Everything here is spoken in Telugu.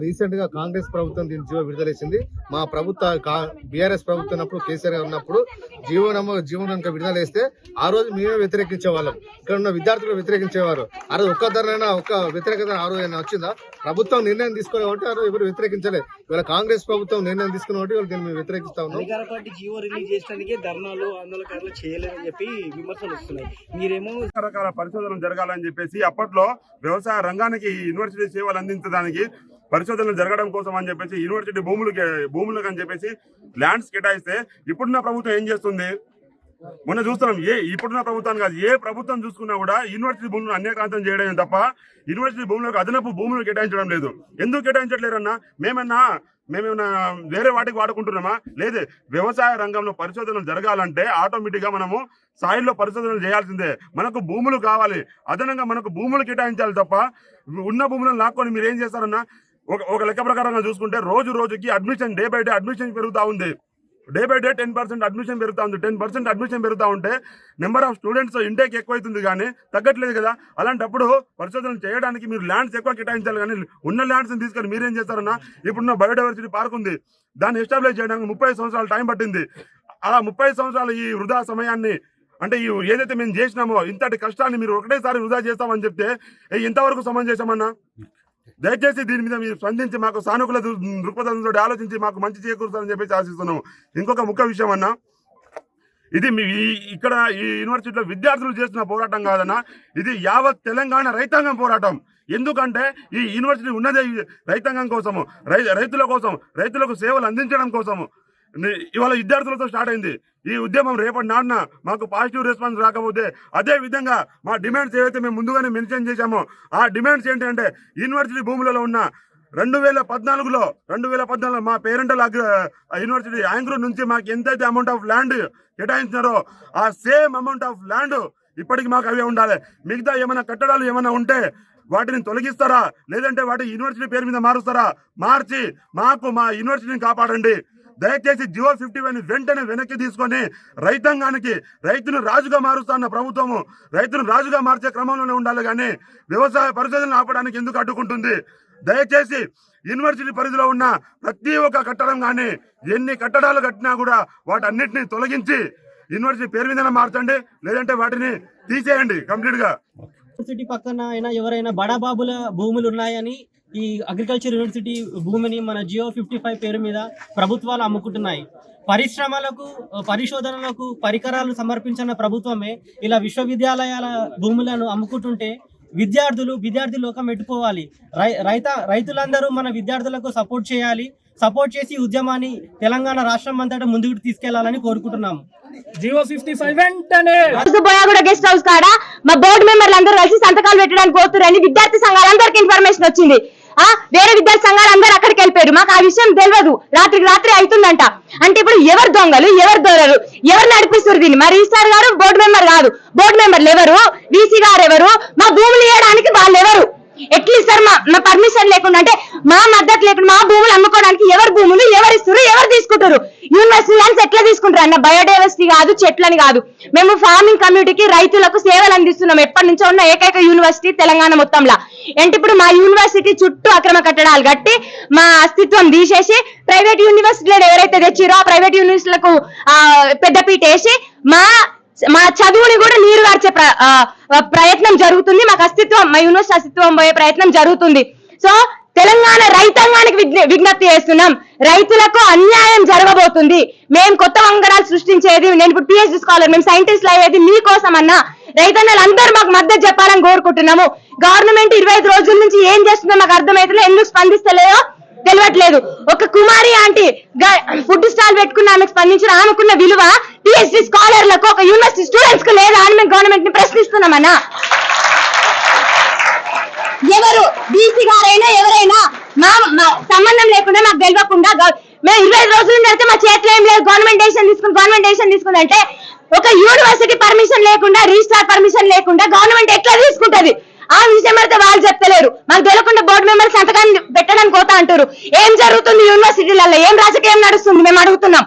రీసెంట్ గా కాంగ్రెస్ ప్రభుత్వం దీని జీవో విడుదల చేసింది. మా ప్రభుత్వ బీఆర్ఎస్ ప్రభుత్వం ఉన్నప్పుడు కేసీఆర్ ఉన్నప్పుడు జీవో కనుక విడుదల చేస్తే ఆ రోజు మేమే వ్యతిరేకించే వాళ్ళం. ఇక్కడ ఉన్న విద్యార్థులు వ్యతిరేకించేవారు. ఆ రోజు ఒక్కదారైనా ఒక్క వ్యతిరేకత ఆ రోజు వచ్చిందా? ప్రభుత్వం నిర్ణయం తీసుకునే కాబట్టి ఆ రోజు ఎవరు వ్యతిరేకించలేదు. ఇవాళ కాంగ్రెస్ ప్రభుత్వం నిర్ణయం తీసుకున్న కాబట్టి వాళ్ళు దీన్ని మేము వ్యతిరేకిస్తా ఉన్నాం. అధికార పార్టీ జీవో రిలీజ్ చేయడానికి ధర్నాలు ఆందోళనకారులు చేయలేదని చెప్పి విమర్శలు వస్తున్నాయి. మీరేమో రకరకాల పరిశోధనలు జరగాలని చెప్పేసి అప్పట్లో వ్యవసాయ రంగానికి యూనివర్సిటీ సేవలు అందించడానికి పరిశోధనలు జరగడం కోసం అని చెప్పేసి యూనివర్సిటీ భూములకు అని చెప్పేసి ల్యాండ్స్ కేటాయిస్తే ఇప్పుడున్న ప్రభుత్వం ఏం చేస్తుంది? మొన్న చూస్తున్నాం. ఇప్పుడున్న ప్రభుత్వాన్ని కాదు, ఏ ప్రభుత్వం చూసుకున్నా కూడా యూనివర్సిటీ భూములను అన్యక్రాంతం చేయడం తప్ప యూనివర్సిటీ భూములకు అదనపు భూములు కేటాయించడం లేదు. ఎందుకు కేటాయించట్లేరన్నా? మేమేమన్నా వేరే వాటికి వాడుకుంటున్నామా? లేదు. వ్యవసాయ రంగంలో పరిశోధనలు జరగాలంటే ఆటోమేటిక్ గా మనము సాయిల్లో పరిశోధనలు చేయాల్సిందే. మనకు భూములు కావాలి, అదనంగా మనకు భూములు కేటాయించాలి తప్ప ఉన్న భూములను లాక్కొని మీరు ఏం చేస్తారన్నా? ఒక లెక్క ప్రకారంగా చూసుకుంటే రోజు రోజుకి admission day by day admission పెరుగుతూ ఉంది. డే బై డే 10% అడ్మిషన్ పెరుగుతూ ఉంది. 10% అడ్మిషన్ పెరుగుతూ ఉంటే నెంబర్ ఆఫ్ స్టూడెంట్స్ ఇంటేక్ ఎక్కువైతుంది కానీ తగ్గట్లేదు కదా. అలాంటప్పుడు పరిశోధనలు చేయడానికి మీరు ల్యాండ్స్ ఎక్కువ కేటాయించాలి. కానీ ఉన్న ల్యాండ్స్ని తీసుకొని మీరేం చేస్తారన్నా? ఇప్పుడున్న బయోడైవర్సిటీ పార్క్ ఉంది, దాన్ని ఎస్టాబ్లిష్ చేయడానికి 30 సంవత్సరాలు టైం పట్టింది. అలా 30 సంవత్సరాలు ఈ వృధా సమయాన్ని, అంటే ఏదైతే మేము చేసినామో ఇంతటి కష్టాన్ని మీరు ఒకటేసారి వృధా చేస్తామని చెప్తే ఎంతవరకు సమం చేశామన్నా? దయచేసి దీని మీద మీరు స్పందించి మాకు సానుకూల దృక్పథంతో ఆలోచించి మాకు మంచి చేకూరుస్తారని చెప్పేసి ఆశిస్తున్నాము. ఇంకొక ముఖ్య విషయం అన్నా, ఇది ఇక్కడ ఈ యూనివర్సిటీలో విద్యార్థులు చేస్తున్న పోరాటం కాదన్నా, ఇది యావత్ తెలంగాణ రైతాంగం పోరాటం. ఎందుకంటే ఈ యూనివర్సిటీ ఉన్నదే రైతాంగం కోసము, రైతుల కోసం, రైతులకు సేవలు అందించడం కోసము. ఇవాళ విద్యార్థులతో స్టార్ట్ అయింది ఈ ఉద్యమం. రేపటి నాడున మాకు పాజిటివ్ రెస్పాన్స్ రాకపోతే అదే విధంగా మా డిమాండ్స్ ఏవైతే మేము ముందుగానే మెన్షన్ చేశామో ఆ డిమాండ్స్ ఏంటంటే యూనివర్సిటీ భూములలో ఉన్న 2014లో మా పేరెంటల్ యూనివర్సిటీ యాంగ్రూర్ నుంచి మాకు ఎంతైతే అమౌంట్ ఆఫ్ ల్యాండ్ కేటాయించినారో ఆ సేమ్ అమౌంట్ ఆఫ్ ల్యాండ్ ఇప్పటికి మాకు అవే ఉండాలి. మిగతా ఏమైనా కట్టడాలు ఏమైనా ఉంటే వాటిని తొలగిస్తారా, లేదంటే వాటి యూనివర్సిటీ పేరు మీద మారుస్తారా? మార్చి మాకు మా యూనివర్సిటీని కాపాడండి. దయచేసి జియో 51 వెంటనే వెనక్కి తీసుకొని రైతాంగానికి, రైతును రాజుగా మారుస్తున్న ప్రభుత్వము రైతును రాజుగా మార్చే క్రమంలోనే ఉండాలి కానీ వ్యవసాయ పరిశోధనలు ఆపడానికి ఎందుకు అడ్డుకుంటుంది? దయచేసి యూనివర్సిటీ పరిధిలో ఉన్న ప్రతి ఒక్క కట్టడం కానీ ఎన్ని కట్టడాలు కట్టినా కూడా వాటన్నిటిని తొలగించి యూనివర్సిటీ పేరు మీద మార్చండి, లేదంటే వాటిని తీసేయండి కంప్లీట్ గా. యూనివర్సిటీ పక్కన అయినా ఎవరైనా బడాబాబుల భూములు ఉన్నాయని ఈ అగ్రికల్చర్ యూనివర్సిటీ భూమిని మన జియో 55 పేరు మీద ప్రభుత్వాలు అమ్ముకుంటున్నాయి. పరిశ్రమలకు, పరిశోధనలకు పరికరాలు సమర్పించిన ప్రభుత్వమే ఇలా విశ్వవిద్యాలయాల భూములను అమ్ముకుంటుంటే విద్యార్థి లోకం ఎట్టుకోవాలి. రైతులందరూ మన విద్యార్థులకు సపోర్ట్ చేయాలి. సపోర్ట్ చేసి ఉద్యమాన్ని తెలంగాణ రాష్ట్రం అంతటా ముందుకు తీసుకెళ్లాలని కోరుకుంటున్నాము. జియో 55 వెంటనే బోయాగూడ గెస్ట్ హౌస్ కాడ మా బోర్డు మెంబర్లు అందరూ కలిసి సంతకాలు పెట్టడానికి పోతున్నారని విద్యార్థి సంఘాలందరికీ ఇన్ఫర్మేషన్ వచ్చింది. వేరే విద్యార్థి సంఘాలు అందరూ అక్కడికి వెళ్ళిపోయారు. మాకు ఆ విషయం తెలియదు. రాత్రి అవుతుందంట. అంటే ఇప్పుడు ఎవరు దొంగలు, ఎవరు దొరలు, ఎవరు నడిపిస్తారు దీన్ని? మరి రిజిస్ట్రార్ గారు బోర్డు మెంబర్ కాదు. బోర్డు మెంబర్లు ఎవరు? వీసీ గారు ఎవరు? మా భూములు ఇవ్వడానికి వాళ్ళు ఎవరు? ఎట్లా ఇస్తారు? మా పర్మిషన్ లేకుండా, అంటే మా మద్దతు లేకుండా మా భూములు అమ్ముకోవడానికి ఎవరు భూములు ఎవరు ఇస్తారు, ఎవరు తీసుకుంటారు? యూనివర్సిటీ ల్యాండ్స్ ఎట్లా తీసుకుంటారు అన్న? బయోడైవర్సిటీ కాదు, చెట్లని కాదు. మేము ఫార్మింగ్ కమ్యూనిటీకి, రైతులకు సేవలు అందిస్తున్నాం. ఎప్పటి నుంచో ఉన్న ఏకైక యూనివర్సిటీ తెలంగాణ మొత్తంలో. అంటే ఇప్పుడు మా యూనివర్సిటీ చుట్టూ అక్రమ కట్టడాలు కట్టి మా అస్తిత్వం తీసేసి ప్రైవేట్ యూనివర్సిటీలు ఎవరైతే తెచ్చిరో ఆ ప్రైవేట్ యూనివర్సిటీలకు పెద్దపీట వేసి మా చదువుని కూడా నీరు గార్చే ప్రయత్నం జరుగుతుంది. మాకు అస్తిత్వం, మా యూనివర్సిటీ అస్తిత్వం పోయే ప్రయత్నం జరుగుతుంది. సో తెలంగాణ రైతాంగానికి విజ్ఞప్తి చేస్తున్నాం, రైతులకు అన్యాయం జరగబోతుంది. మేము కొత్త వంగడాలు సృష్టించేది, నేను ఇప్పుడు పిహెచ్డి స్కాలర్, మేము సైంటిస్టులు అయ్యేది మీకోసం అన్నా. రైతన్నలందరూ మాకు మద్దతు చెప్పాలని కోరుకుంటున్నాము. గవర్నమెంట్ 25 రోజుల నుంచి ఏం చేస్తుందో మాకు అర్థమైతే ఎందుకు స్పందిస్తలేదో తెలియట్లేదు. ఒక కుమారి ఆంటీ ఫుడ్ స్టాల్ పెట్టుకున్న ఆమెకు స్పందించిన ఆమెకున్న విలువ పిహెచ్డి స్కాలర్లకు ఒక యూనివర్సిటీ స్టూడెంట్స్ కు లేదా అని మేము గవర్నమెంట్ ని ప్రశ్నిస్తున్నామన్నా. ఎవరు బీసీ గారైనా ఎవరైనా మా సంబంధం లేకుండా మాకు తెలియకుండా మేము 25 రోజుల నుంచి అయితే మా చేతిలో ఏం లేదు, గవర్నమెంట్ డెసిషన్ తీసుకుంది అంటే ఒక యూనివర్సిటీ పర్మిషన్ లేకుండా రిజిస్ట్రార్ పర్మిషన్ లేకుండా గవర్నమెంట్ ఎట్లా తీసుకుంటది? ఆ విషయం అయితే వాళ్ళు చెప్తలేరు. మాకు తెలియకుండా బోర్డు మెంబర్ సంతకాన్ని పెట్టడానికి పోతా అంటారు. ఏం జరుగుతుంది యూనివర్సిటీలలో? ఏం రాజకీయం నడుస్తుంది? మేము అడుగుతున్నాం.